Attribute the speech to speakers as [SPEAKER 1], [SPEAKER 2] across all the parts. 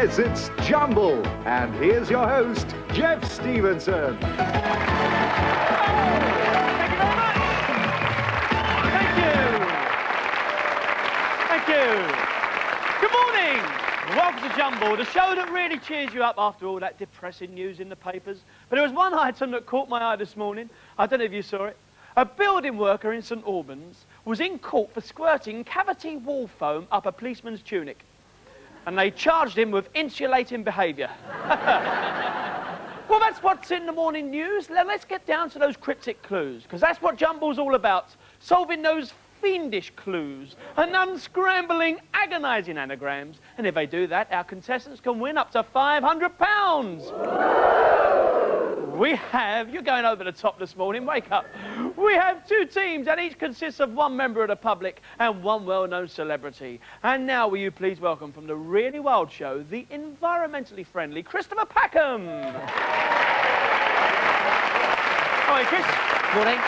[SPEAKER 1] Yes, it's Jumble. And here's your host, Jeff Stevenson.
[SPEAKER 2] Thank you very much. Thank you. Good morning. Welcome to Jumble, the show that really cheers you up after all that depressing news in the papers. But there was one item that caught my eye this morning. I don't know if you saw it. A building worker in St Albans was in court for squirting cavity wall foam up a policeman's tunic. And they charged him with insulating behaviour. Well, that's what's in the morning news. Now, let's get down to those cryptic clues, because that's what Jumble's all about. Solving those fiendish clues and unscrambling agonising anagrams. And if they do that, our contestants can win up to £500. We have, you're going over the top this morning, wake up. We have two teams and each consists of one member of the public and one well-known celebrity. And now will you please welcome from the Really Wild Show, the environmentally friendly Christopher Packham. Hi, Chris.
[SPEAKER 3] Morning.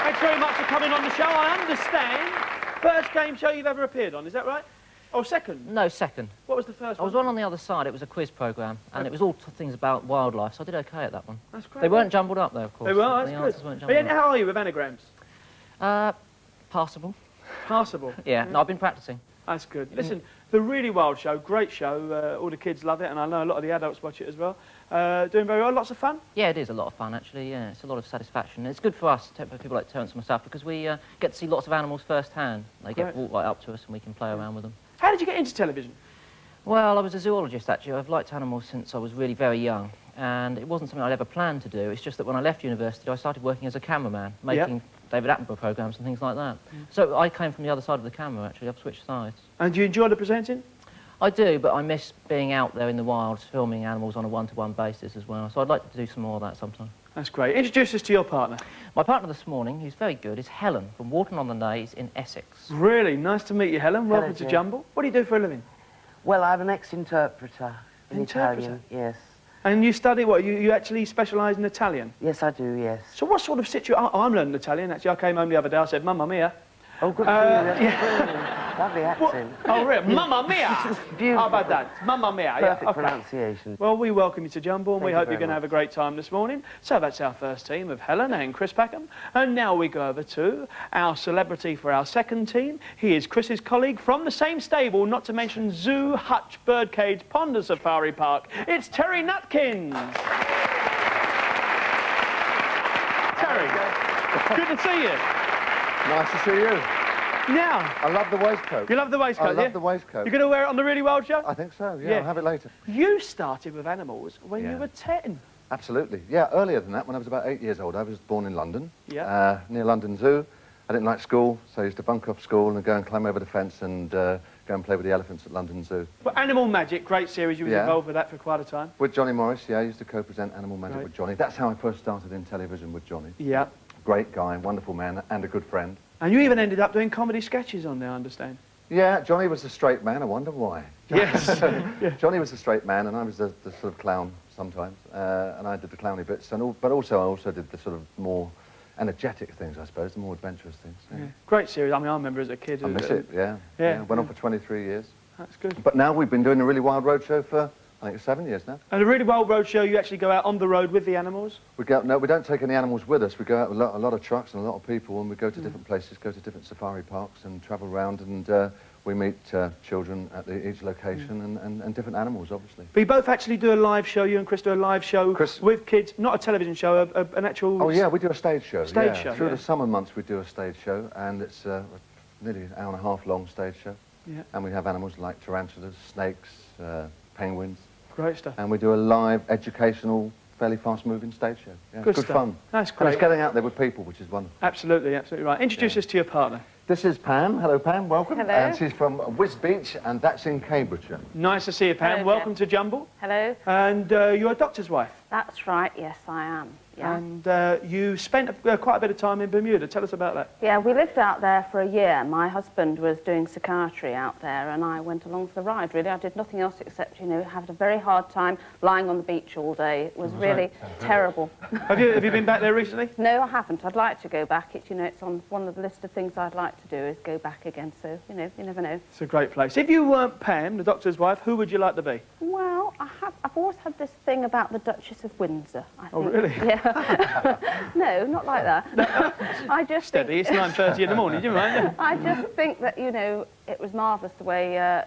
[SPEAKER 2] Thanks very much for coming on the show. I understand, first game show you've ever appeared on, is that right? Oh, second?
[SPEAKER 3] No, second.
[SPEAKER 2] What was the first one?
[SPEAKER 3] I was on the other side. It was a quiz programme, and it was all things about wildlife, so I did OK at that one.
[SPEAKER 2] That's great.
[SPEAKER 3] They weren't jumbled up, though, of course.
[SPEAKER 2] They were, that's good. And how are you with anagrams?
[SPEAKER 3] Passable.
[SPEAKER 2] Passable?
[SPEAKER 3] Yeah, no, I've been practising.
[SPEAKER 2] That's good. Listen, the Really Wild Show, great show. All the kids love it, and I know a lot of the adults watch it as well. Doing very well, lots of fun?
[SPEAKER 3] Yeah, it is a lot of fun, actually, yeah. It's a lot of satisfaction. It's good for us, for people like Terence and myself, because we get to see lots of animals firsthand. They get walked right up to us, and we can play around with them.
[SPEAKER 2] How did you get into television?
[SPEAKER 3] Well, I was a zoologist, actually. I've liked animals since I was really very young, and it wasn't something I'd ever planned to do. It's just that when I left university, I started working as a cameraman, making David Attenborough programmes and things like that. So I came from the other side of the camera, actually. I've switched sides. And do you enjoy the presenting? I do, but I miss being out there in the wilds, filming animals on a one-to-one basis as well. So I'd like to do some more of that sometime. That's great. Introduce us to your partner. My partner this morning, who's very good, is Helen from Wharton-on-the-Naze in Essex. Really? Nice to meet you, Helen. Welcome to Jumble. What do you do for a living?
[SPEAKER 4] Well, I'm an ex-interpreter in Italian, yes.
[SPEAKER 2] And you study what? You actually specialise in Italian?
[SPEAKER 4] Yes, I do, yes.
[SPEAKER 2] So what sort of situation... I'm learning Italian, actually. I came home the other day, I said, Mamma mia.
[SPEAKER 4] Oh, good for you. That's lovely accent.
[SPEAKER 2] Oh, really? Mamma mia! How about that? Mamma mia.
[SPEAKER 4] Perfect pronunciation.
[SPEAKER 2] Well, we welcome you to Jumble, and we hope you're going to have a great time this morning. So that's our first team of Helen and Chris Packham. And now we go over to our celebrity for our second team. He is Chris's colleague from the same stable, not to mention zoo, hutch, birdcage, pond and safari park. It's Terry Nutkins. Terry, good to see you.
[SPEAKER 5] Nice to see you.
[SPEAKER 2] Now...
[SPEAKER 5] I love the waistcoat.
[SPEAKER 2] You love the waistcoat,
[SPEAKER 5] I love the waistcoat.
[SPEAKER 2] You're going to wear it on the Really Wild Show?
[SPEAKER 5] I think so, yeah. I'll have it later.
[SPEAKER 2] You started with animals when you were 10.
[SPEAKER 5] Absolutely. Yeah, earlier than that, when I was about 8 years old. I was born in London, near London Zoo. I didn't like school, so I used to bunk off school and go and climb over the fence and go and play with the elephants at London Zoo. But
[SPEAKER 2] Animal Magic, great series. You were involved with that for quite a time.
[SPEAKER 5] With Johnny Morris, I used to co-present Animal Magic with Johnny. That's how I first started in television with Johnny.
[SPEAKER 2] Yeah.
[SPEAKER 5] Great guy, wonderful man, and a good friend.
[SPEAKER 2] And you even ended up doing comedy sketches on there, I understand.
[SPEAKER 5] Yeah, Johnny was the straight man. I wonder why.
[SPEAKER 2] Yes.
[SPEAKER 5] Johnny was the straight man, and I was the sort of clown sometimes. And I did the clowny bits, but also I also did the sort of more energetic things, I suppose, the more adventurous things. Yeah.
[SPEAKER 2] Great series. I mean, I remember as a kid.
[SPEAKER 5] I miss it, yeah. Went on for 23 years.
[SPEAKER 2] That's good.
[SPEAKER 5] But now we've been doing a Really Wild Roadshow for, I think, 7 years now.
[SPEAKER 2] And a Really Wild Roadshow, you actually go out on the road with the animals?
[SPEAKER 5] No, we don't take any animals with us. We go out with a lot of trucks and a lot of people, and we go to different places, go to different safari parks and travel around, and we meet children at each location and different animals, obviously.
[SPEAKER 2] But you both actually do a live show, you and Chris do a live show with kids, not a television show, an actual...
[SPEAKER 5] Oh, yeah, we do a stage show.
[SPEAKER 2] Stage show,
[SPEAKER 5] Through the summer months we do a stage show, and it's nearly an hour and a half long stage show. Yeah. And we have animals like tarantulas, snakes, penguins.
[SPEAKER 2] Great stuff.
[SPEAKER 5] And we do a live, educational, fairly fast-moving stage show. Yeah,
[SPEAKER 2] good
[SPEAKER 5] stuff. Fun.
[SPEAKER 2] That's great.
[SPEAKER 5] And it's getting out there with people, which is wonderful.
[SPEAKER 2] Absolutely, absolutely right. Introduce us to your partner.
[SPEAKER 5] This is Pam. Hello, Pam. Welcome.
[SPEAKER 6] Hello.
[SPEAKER 5] And she's from Wisbech, and that's in Cambridgeshire.
[SPEAKER 2] Nice to see you, Pam.
[SPEAKER 6] Hello,
[SPEAKER 2] welcome to Jumble.
[SPEAKER 6] Hello.
[SPEAKER 2] And you're a doctor's wife.
[SPEAKER 6] That's right, yes, I am. Yeah.
[SPEAKER 2] And you spent quite a bit of time in Bermuda. Tell us about that.
[SPEAKER 6] Yeah, we lived out there for a year. My husband was doing psychiatry out there, and I went along for the ride, really. I did nothing else except, you know, have a very hard time lying on the beach all day. It was really terrible.
[SPEAKER 2] Have you been back there recently?
[SPEAKER 6] No, I haven't. I'd like to go back. It's, you know, it's on one of the list of things I'd like to do is go back again. So, you know, you never know.
[SPEAKER 2] It's a great place. If you weren't Pam, the doctor's wife, who would you like to be?
[SPEAKER 6] Well, I've always had this thing about the Duchess of Windsor, I think.
[SPEAKER 2] Oh, really?
[SPEAKER 6] Yeah. No, not like that. I just
[SPEAKER 2] Steady, it's 9:30 in the morning, do you mind?
[SPEAKER 6] I just think that, you know, it was marvellous the way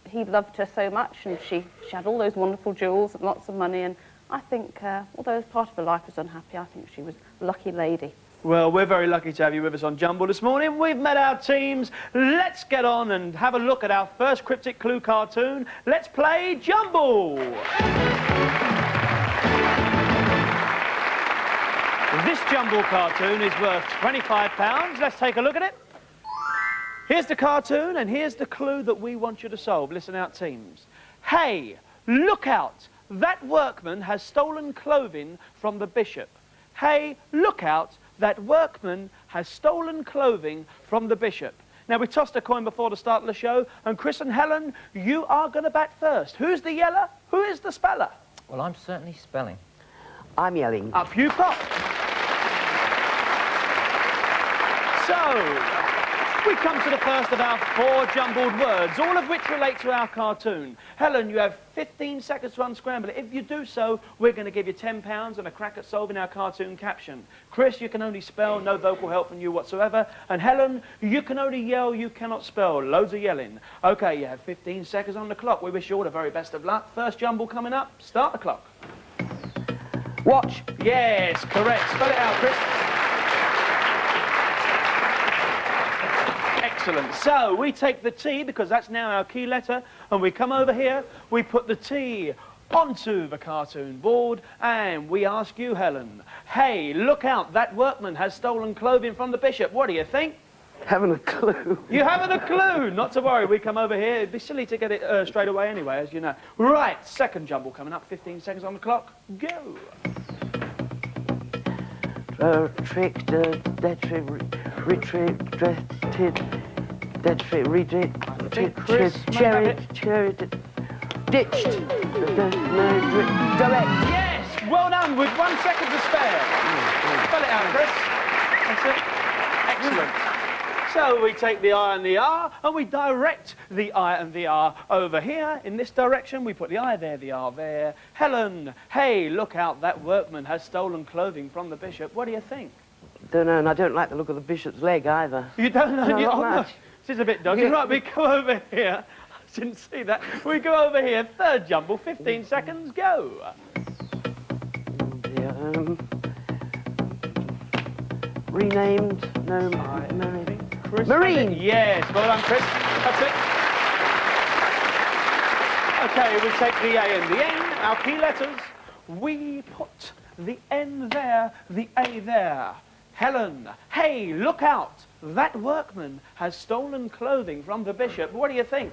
[SPEAKER 6] he loved her so much, and she had all those wonderful jewels and lots of money, and I think, although part of her life was unhappy, I think she was a lucky lady.
[SPEAKER 2] Well, we're very lucky to have you with us on Jumble this morning. We've met our teams. Let's get on and have a look at our first cryptic clue cartoon. Let's play Jumble! This Jumble cartoon is worth £25. Let's take a look at it. Here's the cartoon, and here's the clue that we want you to solve. Listen out, teams. Hey, look out! That workman has stolen clothing from the bishop. Hey, look out! That workman has stolen clothing from the bishop. Now, we tossed a coin before the start of the show, and Chris and Helen, you are going to bat first. Who's the yeller? Who is the speller?
[SPEAKER 3] Well, I'm certainly spelling.
[SPEAKER 4] I'm yelling.
[SPEAKER 2] Up you pop. So, we come to the first of our 4 jumbled words, all of which relate to our cartoon. Helen, you have 15 seconds to unscramble it. If you do so, we're going to give you £10 and a crack at solving our cartoon caption. Chris, you can only spell, no vocal help from you whatsoever. And Helen, you can only yell, you cannot spell. Loads of yelling. OK, you have 15 seconds on the clock. We wish you all the very best of luck. First jumble coming up. Start the clock.
[SPEAKER 4] Watch.
[SPEAKER 2] Yes, correct. Spell it out, Chris. Excellent. So we take the T, because that's now our key letter, and we come over here, we put the T onto the cartoon board, and we ask you, Helen, hey, look out, that workman has stolen clothing from the bishop. What do you think?
[SPEAKER 4] Haven't a clue.
[SPEAKER 2] You haven't a clue. Not to worry, we come over here. It'd be silly to get it straight away anyway, as you know. Right, second jumble coming up, 15 seconds on the clock. Go.
[SPEAKER 4] Tricked, ditched, direct.
[SPEAKER 2] Yes, well done, with 1 second to spare. Spell it out, Chris. That's it. Excellent. So we take the I and the R, and we direct the I and the R over here in this direction. We put the I there, the R there. Helen, hey, look out, that workman has stolen clothing from the bishop. What do you think?
[SPEAKER 4] Don't know, and I don't like the look of the bishop's leg either.
[SPEAKER 2] You don't know?
[SPEAKER 4] No,
[SPEAKER 2] You,
[SPEAKER 4] not
[SPEAKER 2] oh, no.
[SPEAKER 4] much.
[SPEAKER 2] This is a bit dodgy. Right, we go over here. I didn't see that. We go over here. Third jumble, 15 seconds, go.
[SPEAKER 4] Yeah, renamed, no,
[SPEAKER 2] Chris,
[SPEAKER 4] Marine.
[SPEAKER 2] Yes, well done, Chris. That's it. OK, we take the A and the N, our key letters. We put the N there, the A there. Helen, hey, look out. That workman has stolen clothing from the bishop. What do you think?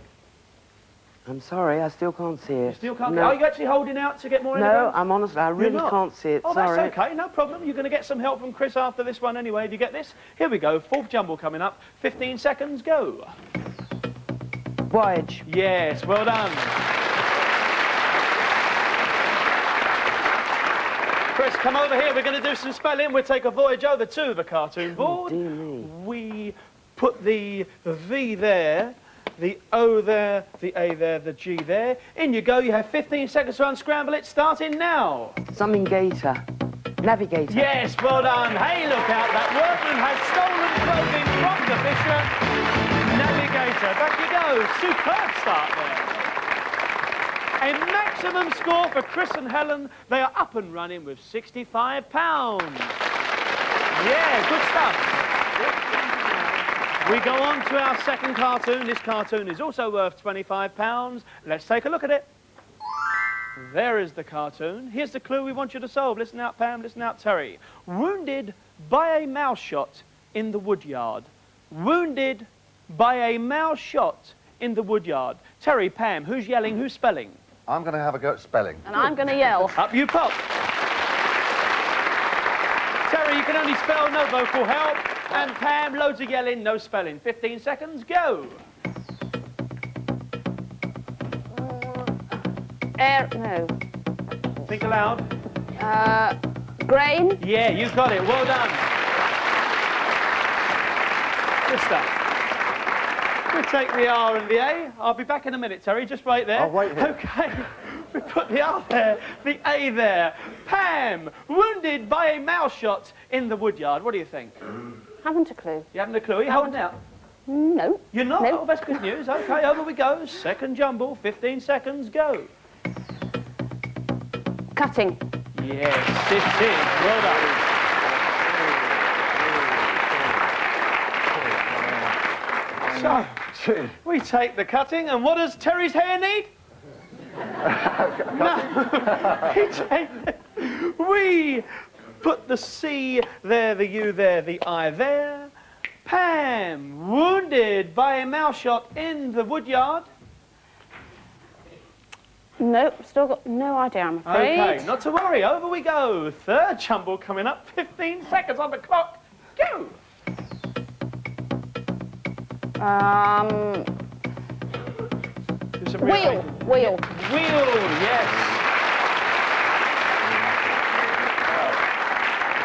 [SPEAKER 4] I'm sorry, I still can't see it.
[SPEAKER 2] You still can't?
[SPEAKER 4] No.
[SPEAKER 2] Are you actually holding out to get more
[SPEAKER 4] No,
[SPEAKER 2] evidence?
[SPEAKER 4] I'm honestly, I really can't see it,
[SPEAKER 2] Oh,
[SPEAKER 4] sorry.
[SPEAKER 2] that's OK, no problem. You're going to get some help from Chris after this one anyway. If you get this, here we go. Fourth jumble coming up. 15 seconds, go.
[SPEAKER 4] Voyage.
[SPEAKER 2] Yes, well done. Chris, come over here. We're going to do some spelling. We'll take a voyage over to the cartoon board.
[SPEAKER 4] Dear me.
[SPEAKER 2] We put the V there, the O there, the A there, the G there. In you go. You have 15 seconds to unscramble it. Starting now.
[SPEAKER 4] Something gator. Navigator.
[SPEAKER 2] Yes, well done. Hey, look out. That workman has stolen clothing from the bishop. Navigator. Back you go. Superb start there. A maximum score for Chris and Helen. They are up and running with £65. Yeah, good stuff. We go on to our second cartoon. This cartoon is also worth £25. Let's take a look at it. There is the cartoon. Here's the clue we want you to solve. Listen out, Pam. Listen out, Terry. Wounded by a mouse shot in the woodyard. Wounded by a mouse shot in the woodyard. Terry, Pam, who's yelling? Who's spelling?
[SPEAKER 5] I'm going to have a go at spelling.
[SPEAKER 6] And I'm going to yell.
[SPEAKER 2] Up you pop. you can only spell, no vocal help. And Pam, loads of yelling, no spelling. 15 seconds, go.
[SPEAKER 6] No.
[SPEAKER 2] Think aloud.
[SPEAKER 6] Grain.
[SPEAKER 2] Yeah, you got it. Well done. Good stuff. We'll take the R and the A. I'll be back in a minute, Terry. Just wait there.
[SPEAKER 5] I'll wait here.
[SPEAKER 2] Okay. We put the R there, the A there. Pam, wounded by a mouse shot in the woodyard. What do you think?
[SPEAKER 6] Haven't a clue.
[SPEAKER 2] You haven't a clue? Are you holding out?
[SPEAKER 6] No.
[SPEAKER 2] You're not?
[SPEAKER 6] No.
[SPEAKER 2] Oh, that's good news. Okay, over we go. Second jumble. 15 seconds, go.
[SPEAKER 6] Cutting.
[SPEAKER 2] Yes, it is. Well done. So, we take the cutting, and what does Terry's hair need? We put the C there, the U there, the I there. Pam, wounded by a mouse shot in the woodyard.
[SPEAKER 6] Nope, still got no idea, I'm afraid.
[SPEAKER 2] Okay, not to worry, over we go. Third jumble coming up, 15 seconds on the clock. Go!
[SPEAKER 6] Wheel. Wheel.
[SPEAKER 2] Wheel, yes.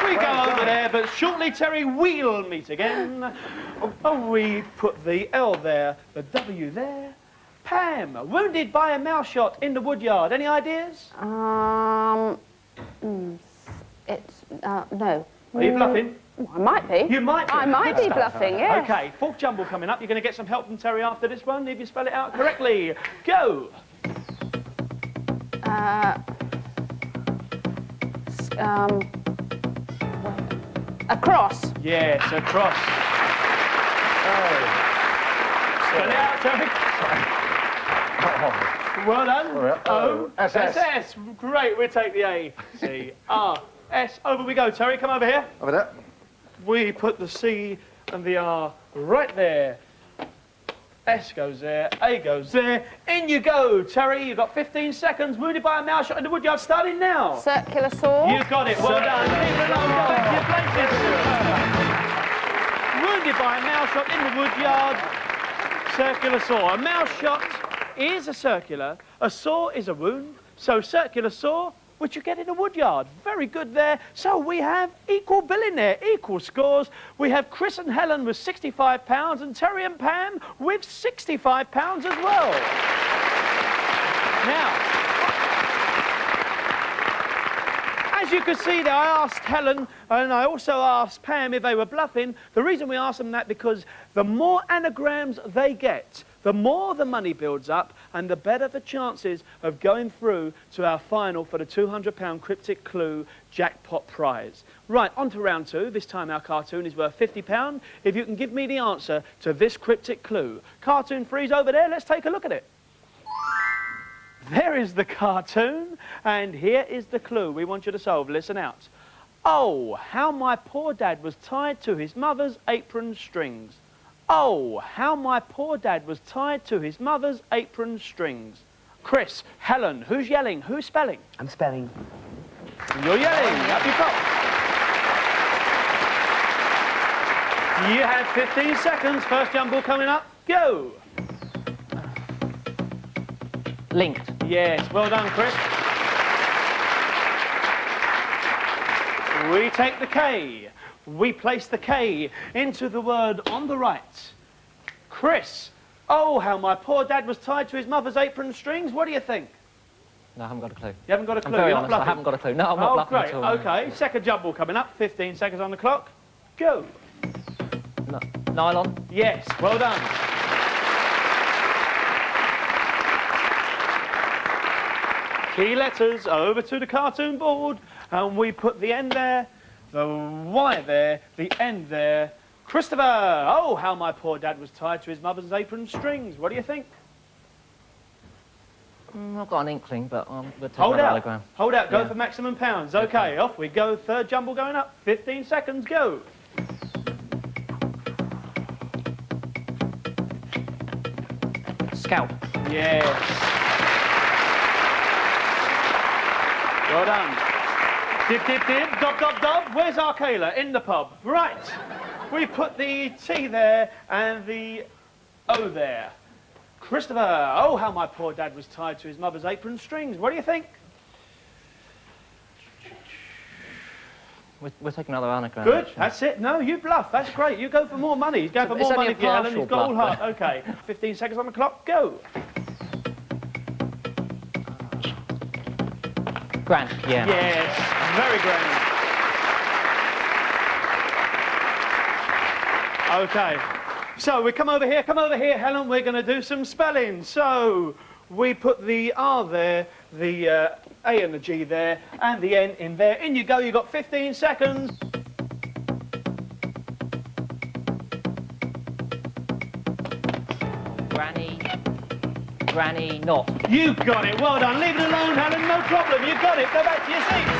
[SPEAKER 2] We go over there, but shortly, Terry, we'll meet again. Oh, we put the L there, the W there. Pam, wounded by a mouse shot in the woodyard. Any ideas?
[SPEAKER 6] It's, no.
[SPEAKER 2] Are you bluffing?
[SPEAKER 6] I might be.
[SPEAKER 2] You might be.
[SPEAKER 6] I might be bluffing, yes.
[SPEAKER 2] Okay, fourth jumble coming up. You're going to get some help from Terry after this one, if you spell it out correctly. Go!
[SPEAKER 6] A cross.
[SPEAKER 2] Yes, a cross. Spell it out, Terry. Well done. O-S-S. Great, we'll take the A. C-R-S. Over we go, Terry. Come over here.
[SPEAKER 5] Over there.
[SPEAKER 2] We put the C and the R right there. S goes there, A goes there. In you go, Terry. You've got 15 seconds. Wounded by a mouse shot in the woodyard. Starting now.
[SPEAKER 6] Circular saw.
[SPEAKER 2] You've got it. Well done. Keep it on. Go back to your places. Wounded by a mouse shot in the woodyard. Circular saw. A mouse shot is a circular. A saw is a wound. So circular saw, which you get in a woodyard. Very good there. So we have equal billing there, equal scores. We have Chris and Helen with £65 and Terry and Pam with £65 as well. Now, as you can see there, I asked Helen and I also asked Pam if they were bluffing. The reason we asked them that because the more anagrams they get, the more the money builds up and the better the chances of going through to our final for the £200 cryptic clue jackpot prize. Right, on to round two. This time our cartoon is worth £50 if you can give me the answer to this cryptic clue. Cartoon freeze over there, let's take a look at it. There is the cartoon and here is the clue we want you to solve. Listen out. Oh, how my poor dad was tied to his mother's apron strings. Oh, how my poor dad was tied to his mother's apron strings. Chris, Helen, who's yelling? Who's spelling?
[SPEAKER 4] I'm spelling.
[SPEAKER 2] You're yelling. Up you pop. You have 15 seconds. First jumble coming up. Go.
[SPEAKER 3] Linked.
[SPEAKER 2] Yes, well done, Chris. We take the K. We place the K into the word on the right. Chris, oh, how my poor dad was tied to his mother's apron strings. What do you think?
[SPEAKER 3] No, I haven't got a clue.
[SPEAKER 2] You haven't got a clue?
[SPEAKER 3] I'm very
[SPEAKER 2] You're not
[SPEAKER 3] honest,
[SPEAKER 2] bluffing?
[SPEAKER 3] I haven't got a clue. No, I'm not bluffing
[SPEAKER 2] great.
[SPEAKER 3] at all.
[SPEAKER 2] Okay, second jumble coming up. 15 seconds on the clock. Go.
[SPEAKER 3] No. Nylon.
[SPEAKER 2] Yes, well done. Key letters over to the cartoon board, and we put the N there, the Y there, the N there. Christopher, oh, how my poor dad was tied to his mother's apron strings. What do you think?
[SPEAKER 3] I've got an inkling, but we'll take
[SPEAKER 2] Hold
[SPEAKER 3] another
[SPEAKER 2] out.
[SPEAKER 3] anagram.
[SPEAKER 2] Hold out. Go
[SPEAKER 3] Yeah.
[SPEAKER 2] for maximum pounds. Okay, off we go. Third jumble going up. 15 seconds. Go.
[SPEAKER 3] Scout.
[SPEAKER 2] Yes. Well done. Dib, dib, dib, dob, dob, dob. Where's our Kayla? In the pub. Right. We put the T there and the O there. Christopher. Oh, how my poor dad was tied to his mother's apron strings. What do you think?
[SPEAKER 3] We'll take another anagram.
[SPEAKER 2] Good,
[SPEAKER 3] actually.
[SPEAKER 2] that's it. No, you bluff. That's great. You go for more money. He's going for more money for Helen. He's got all heart. OK, 15 seconds on the clock. Go.
[SPEAKER 3] Grand, yeah.
[SPEAKER 2] Yes, very grand. OK, so we come over here, Helen. We're going to do some spelling. So we put the R there, the A and the G there, and the N in there. In you go. You've got 15 seconds.
[SPEAKER 3] Granny, not.
[SPEAKER 2] You got it. Well done. Leave it alone, Helen. No problem. You got it. Go back to your seats.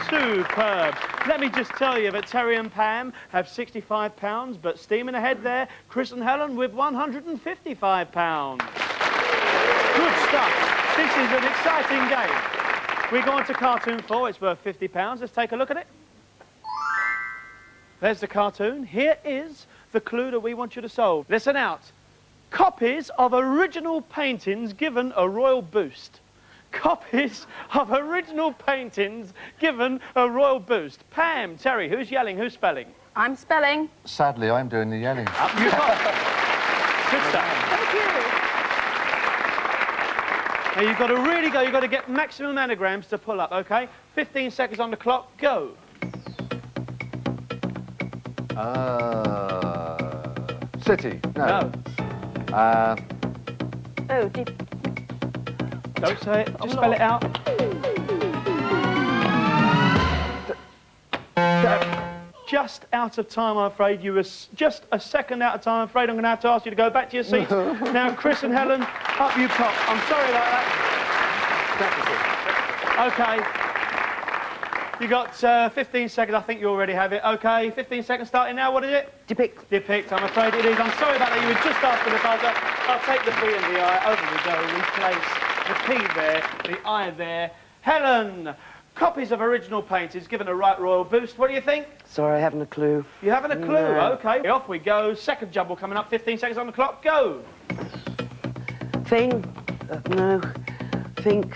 [SPEAKER 2] Superb. Let me just tell you that Terry and Pam have £65, but steaming ahead there, Chris and Helen with £155. Good stuff. This is an exciting game. We go on to cartoon 4. It's worth £50. Let's take a look at it. There's the cartoon. Here is the clue that we want you to solve. Listen out. Copies of original paintings given a royal boost. Copies of original paintings given a royal boost. Pam, Terry, who's yelling? Who's spelling?
[SPEAKER 6] I'm spelling.
[SPEAKER 5] Sadly, I'm doing the yelling.
[SPEAKER 2] Up you go. Good stuff.
[SPEAKER 6] Thank you.
[SPEAKER 2] Now you've got to really go. You've got to get maximum anagrams to pull up, OK? 15 seconds on the clock. Go.
[SPEAKER 5] City. No.
[SPEAKER 6] Oh, deep.
[SPEAKER 2] Don't say it. Just spell it out. Just out of time, I'm afraid. You were just a second out of time. I'm afraid I'm going to have to ask you to go back to your seats. Now, Chris and Helen, up you pop. I'm sorry about that. OK. You got 15 seconds. I think you already have it. OK, 15 seconds starting now. What is it?
[SPEAKER 4] Depict.
[SPEAKER 2] Depict. I'm afraid it is. I'm sorry about that. You were just after the buzzer. I'll take the P and the I. Over we go. Replace the P there, the I there. Helen, copies of original paintings given a right royal boost. What do you think?
[SPEAKER 4] Sorry, I haven't a clue.
[SPEAKER 2] You haven't a clue?
[SPEAKER 4] No.
[SPEAKER 2] OK. Off we go. Second jumble coming up. 15 seconds on the clock. Go.
[SPEAKER 4] Thing. No. Think.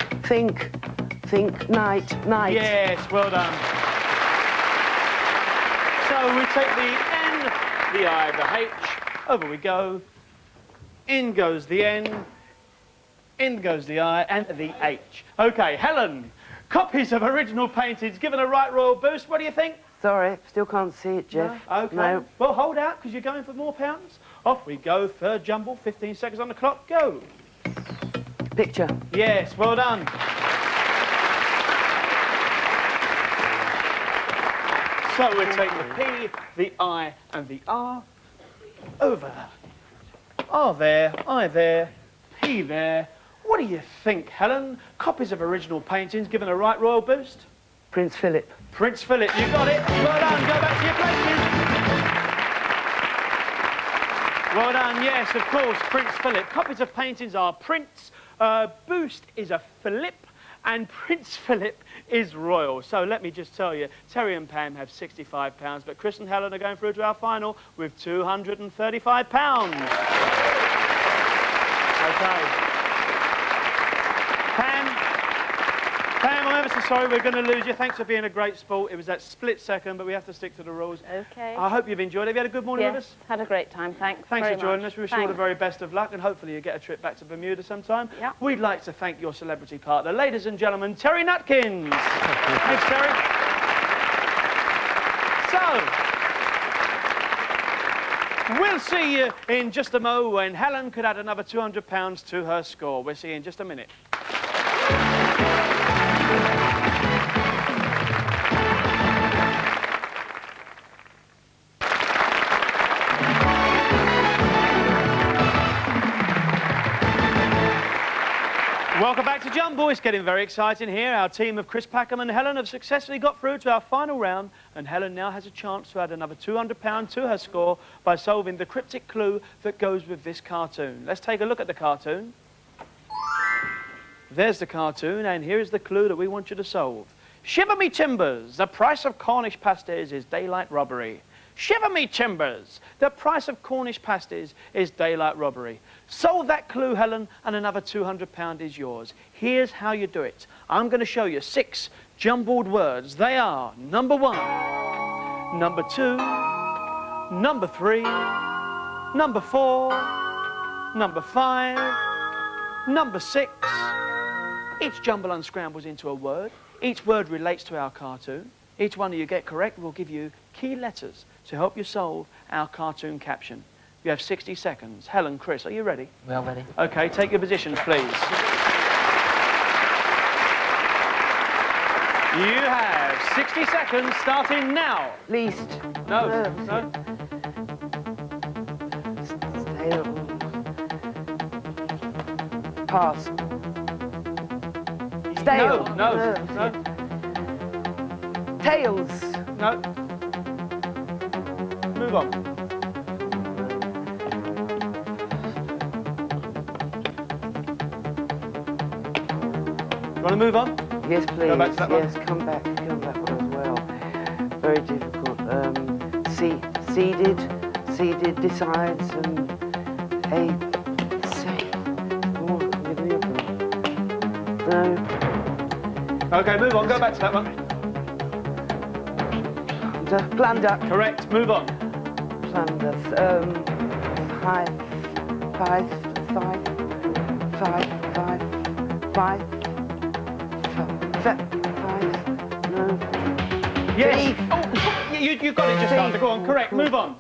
[SPEAKER 4] Night.
[SPEAKER 2] Yes, well done. So we take the N, the I, the H. Over we go. In goes the N. In goes the I and the H. OK, Helen, copies of original paintings given a right royal boost. What do you think?
[SPEAKER 4] Sorry, still can't see it, Jeff.
[SPEAKER 2] No? OK.
[SPEAKER 4] No.
[SPEAKER 2] Well, hold out, because you're going for more pounds. Off we go. Third jumble. 15 seconds on the clock. Go.
[SPEAKER 4] Picture.
[SPEAKER 2] Yes, well done. So we take the P, the I, and the R. Over. R there, I there, P there. What do you think, Helen? Copies of original paintings given a right royal boost?
[SPEAKER 4] Prince Philip.
[SPEAKER 2] Prince Philip, you got it. Well done. Go back to your places. Well done. Yes, of course, Prince Philip. Copies of paintings are Prince. Boost is a Philip. And Prince Philip is royal. So let me just tell you, Terry and Pam have £65, but Chris and Helen are going through to our final with £235. OK. Pam, I'm ever so sorry, we're going to lose you. Thanks for being a great sport. It was that split second, but we have to stick to the rules.
[SPEAKER 6] OK.
[SPEAKER 2] I hope you've enjoyed it. Have you had a good morning with us?
[SPEAKER 6] Had a great time, thanks.
[SPEAKER 2] Thanks
[SPEAKER 6] very
[SPEAKER 2] for joining
[SPEAKER 6] much.
[SPEAKER 2] us. We wish you all the very best of luck, and hopefully you get a trip back to Bermuda sometime.
[SPEAKER 6] Yeah.
[SPEAKER 2] We'd like to thank your celebrity partner, ladies and gentlemen, Terry Nutkins. Thanks, Terry. So, we'll see you in just a mo when Helen could add another £200 to her score. We'll see you in just a minute. Welcome back to Jumble. It's getting very exciting here. Our team of Chris Packham and Helen have successfully got through to our final round, and Helen now has a chance to add another £200 to her score by solving the cryptic clue that goes with this cartoon. Let's take a look at the cartoon. There's the cartoon, and here is the clue that we want you to solve. Shiver me timbers, the price of Cornish pasties is daylight robbery. Shiver me timbers, the price of Cornish pasties is daylight robbery. Solve that clue, Helen, and another £200 is yours. Here's how you do it. I'm going to show you 6 jumbled words. They are number 1, number 2, number 3, number 4, number 5, number 6. Each jumble unscrambles into a word. Each word relates to our cartoon. Each one you get correct will give you key letters to help you solve our cartoon caption. You have 60 seconds. Helen, Chris, are you ready?
[SPEAKER 3] We are ready.
[SPEAKER 2] Okay, take your positions, please. You have 60 seconds starting now.
[SPEAKER 4] Least.
[SPEAKER 2] No, no.
[SPEAKER 4] Stale. Pass. Stale.
[SPEAKER 2] No, no,
[SPEAKER 4] Tails.
[SPEAKER 2] no. Move on. You want to move on?
[SPEAKER 4] Yes, please.
[SPEAKER 2] Go back to that one.
[SPEAKER 4] Yes, come back one as well. Very difficult. Seeded, decides, and no.
[SPEAKER 2] Okay, move on. Go back to that one.
[SPEAKER 4] Plunder.
[SPEAKER 2] Correct. Move on.
[SPEAKER 4] Plunder. Five. No.
[SPEAKER 2] Yes.
[SPEAKER 4] Thief.
[SPEAKER 2] Oh, you got it just
[SPEAKER 4] Thief.
[SPEAKER 2] after. Go on. Correct. Move on.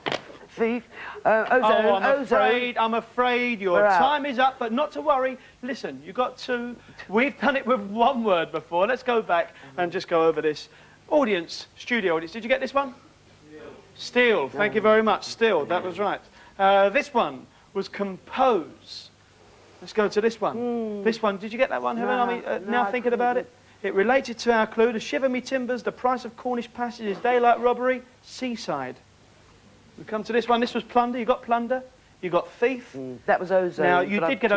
[SPEAKER 4] Thief. Ozone.
[SPEAKER 2] Oh,
[SPEAKER 4] Ozone.
[SPEAKER 2] I'm afraid your
[SPEAKER 4] We're out.
[SPEAKER 2] time is up, but not to worry. Listen, you got 2. We've done it with 1 word before. Let's go back and just go over this. Audience, studio audience, did you get this one? Steel. Thank you very much. Steel, that was right. This one was compose. Let's go to this one. This one, did you get that one, Helen? Now thinking about it? It related to our clue, to shiver me timbers, the price of Cornish passage is daylight robbery, seaside. We come to this one. This was plunder. You got plunder. You got thief.
[SPEAKER 4] That was ozone.
[SPEAKER 2] Now you
[SPEAKER 4] but
[SPEAKER 2] did get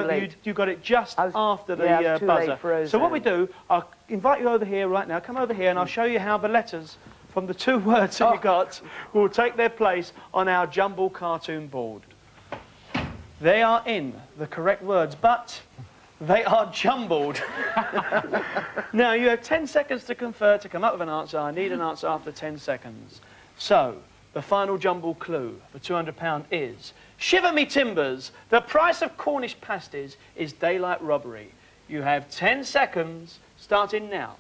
[SPEAKER 2] you got it just after the buzzer. So what we do, I'll invite you over here right now. Come over here, and I'll show you how the letters from the 2 words that you got will take their place on our jumble cartoon board. They are in the correct words, but they are jumbled. Now you have 10 seconds to confer to come up with an answer. I need an answer after 10 seconds. So. The final jumble clue for £200 is, shiver me timbers, the price of Cornish pasties is daylight robbery. You have 10 seconds, starting now.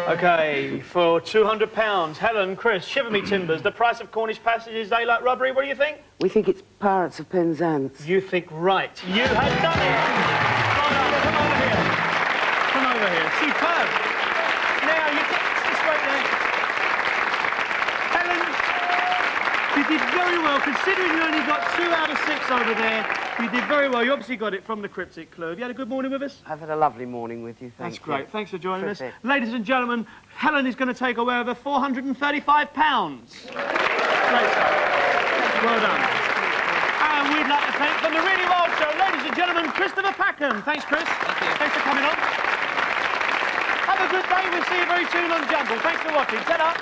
[SPEAKER 2] Okay, for £200, Helen, Chris, shiver me timbers, the price of Cornish pasties is daylight robbery. What do you think?
[SPEAKER 4] We think it's Pirates of Penzance.
[SPEAKER 2] You think right. You have done it. Come over here. Come over here. Superb. Now, you get this right there. Helen, you did very well. Considering you only got 2 out of 6 over there, you did very well. You obviously got it from the cryptic clue. Have you had a good morning with us?
[SPEAKER 4] I've had a lovely morning with you, thank you.
[SPEAKER 2] That's great. Thanks for joining us.
[SPEAKER 4] Terrific.
[SPEAKER 2] Ladies and gentlemen, Helen is going to take away over £435. Great stuff. Well done. And we'd like to thank from the Really Wild Show, ladies and gentlemen, Christopher Packham. Thanks, Chris.
[SPEAKER 3] Thank you.
[SPEAKER 2] Thanks for coming on. Have a good day. We'll see you very soon on Jumble. Thanks for watching. Set up.